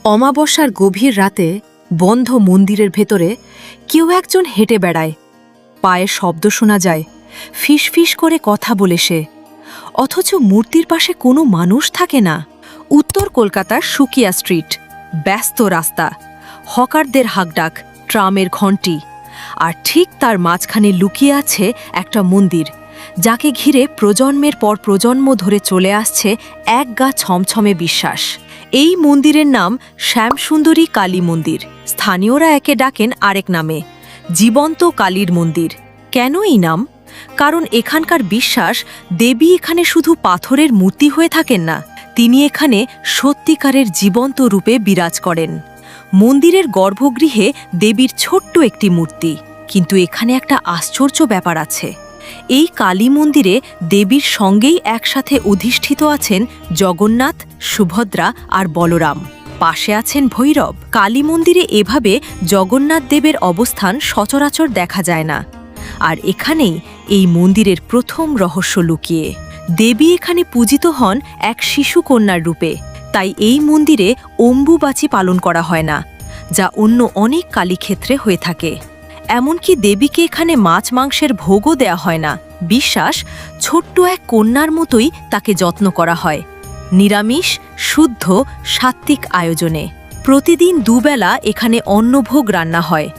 অমাবস্যার গভীর রাতে বন্ধ মন্দিরের ভেতরে কেউ একজন হেঁটে বেড়ায়। পায়ের শব্দ শোনা যায়, ফিস ফিস করে কথা বলে সে। অথচ মূর্তির পাশে কোনো মানুষ থাকে না। উত্তর কলকাতার সুকিয়া স্ট্রিট, ব্যস্ত রাস্তা, হকারদের হাঁকডাক, ট্রামের ঘণ্টি, আর ঠিক তার মাঝখানে লুকিয়ে আছে একটা মন্দির, যাকে ঘিরে প্রজন্মের পর প্রজন্ম ধরে চলে আসছে এক গা ছমছমে বিশ্বাস। এই মন্দিরের নাম শ্যামসুন্দরী কালী মন্দির। স্থানীয়রা একে ডাকেন আরেক নামে, জীবন্ত কালীর মন্দির। কেন এই নাম? কারণ এখানকার বিশ্বাস দেবী এখানে শুধু পাথরের মূর্তি হয়ে থাকেন না, তিনি এখানে সত্যিকারের জীবন্ত রূপে বিরাজ করেন। মন্দিরের গর্ভগৃহে দেবীর ছোট্ট একটি মূর্তি, কিন্তু এখানে একটা আশ্চর্য ব্যাপার আছে। এই কালী মন্দিরে দেবীর সঙ্গেই একসাথে অধিষ্ঠিত আছেন জগন্নাথ, সুভদ্রা আর বলরাম। পাশে আছেন ভৈরব। কালী মন্দিরে এভাবে জগন্নাথ দেবের অবস্থান সচরাচর দেখা যায় না। আর এখানেই এই মন্দিরের প্রথম রহস্য লুকিয়ে। দেবী এখানে পূজিত হন এক শিশু কন্যার রূপে, তাই এই মন্দিরে অম্বুবাচী পালন করা হয় না, যা অন্য অনেক কালীক্ষেত্রে হয়ে থাকে। এমনকি দেবীকে এখানে মাছ মাংসের ভোগও দেয়া হয় না। বিশ্বাস, ছোট্ট এক কন্যার মতোই তাকে যত্ন করা হয়, নিরামিষ, শুদ্ধ, সাত্ত্বিক আয়োজনে। প্রতিদিন দুবেলা এখানে অন্নভোগ রান্না হয়।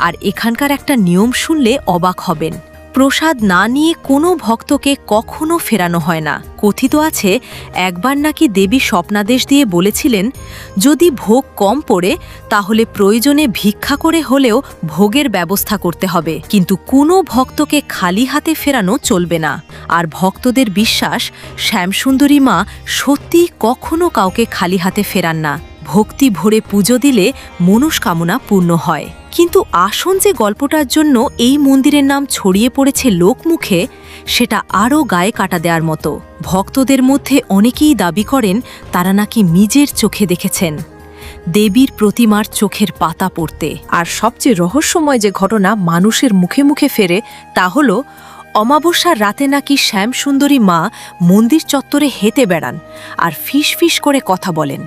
আর এখানকার একটা নিয়ম শুনলে অবাক হবেন, প্রসাদ না নিয়ে কোনো ভক্তকে কখনো ফেরানো হয় না। কথিত আছে, একবার নাকি দেবী স্বপ্নাদেশ দিয়ে বলেছিলেন, যদি ভোগ কম পড়ে তাহলে প্রয়োজনে ভিক্ষা করে হলেও ভোগের ব্যবস্থা করতে হবে, কিন্তু কোনো ভক্তকে খালি হাতে ফেরানো চলবে না। আর ভক্তদের বিশ্বাস, শ্যামসুন্দরী মা সত্যিই কখনো কাউকে খালি হাতে ফেরান না। ভক্তি ভরে পুজো দিলে মনস্কামনা পূর্ণ হয়। কিন্তু আসন যে গল্পটার জন্য এই মন্দিরের নাম ছড়িয়ে পড়েছে লোকমুখে, সেটা আরও গায়ে কাটা দেওয়ার মতো। ভক্তদের মধ্যে অনেকেই দাবি করেন তারা নাকি নিজের চোখে দেখেছেন দেবীর প্রতিমার চোখের পাতা পড়তে। আর সবচেয়ে রহস্যময় যে ঘটনা মানুষের মুখে মুখে ফেরে, তা হল অমাবস্যার রাতে নাকি শ্যামসুন্দরী মা মন্দির চত্বরে হেঁটে বেড়ান আর ফিস ফিস করে কথা বলেন।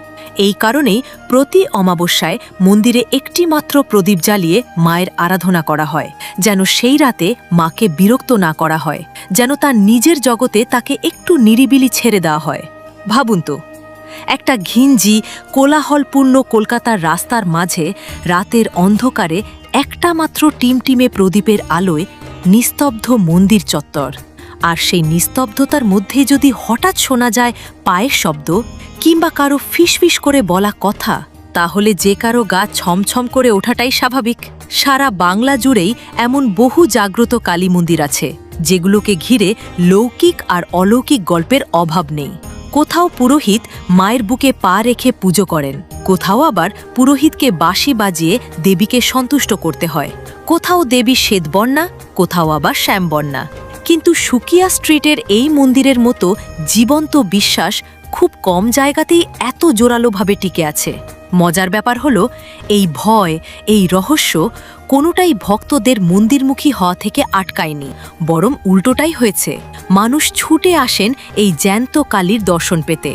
এই কারণেই প্রতি অমাবস্যায় মন্দিরে একটি মাত্র প্রদীপ জ্বালিয়ে মায়ের আরাধনা করা হয়, যেন সেই রাতে মাকে বিরক্ত না করা হয়, যেন তার নিজের জগতে তাকে একটু নিরিবিলি ছেড়ে দেওয়া হয়। ভাবুন তো, একটা ঘিঞ্জি কোলাহলপূর্ণ কলকাতার রাস্তার মাঝে রাতের অন্ধকারে একটা মাত্র টিমটিমে প্রদীপের আলোয় নিস্তব্ধ মন্দির চত্বর। আর সেই নিস্তব্ধতার মধ্যে যদি হঠাৎ শোনা যায় পায়ের শব্দ কিংবা কারো ফিসফিস করে বলা কথা, তাহলে যে কারো গা ছমছম করে ওঠাটাই স্বাভাবিক। সারা বাংলা জুড়েই এমন বহু জাগ্রত কালী মন্দির আছে, যেগুলোকে ঘিরে লৌকিক আর অলৌকিক গল্পের অভাব নেই। কোথাও পুরোহিত মায়ের বুকে পা রেখে পুজো করেন, কোথাও আবার পুরোহিতকে বাঁশি বাজিয়ে দেবীকে সন্তুষ্ট করতে হয়। কোথাও দেবী শ্বেতবর্ণা, কোথাও আবার শ্যামবর্ণা। কিন্তু সুকিয়া স্ট্রিটের এই মন্দিরের মতো জীবন্ত বিশ্বাস খুব কম জায়গাতেই এত জোরালোভাবে টিকে আছে। মজার ব্যাপার হলো, এই ভয়, এই রহস্য কোনোটাই ভক্তদের মন্দিরমুখী হওয়া থেকে আটকায়নি, বরং উল্টোটাই হয়েছে। মানুষ ছুটে আসেন এই জ্যান্ত কালীর দর্শন পেতে।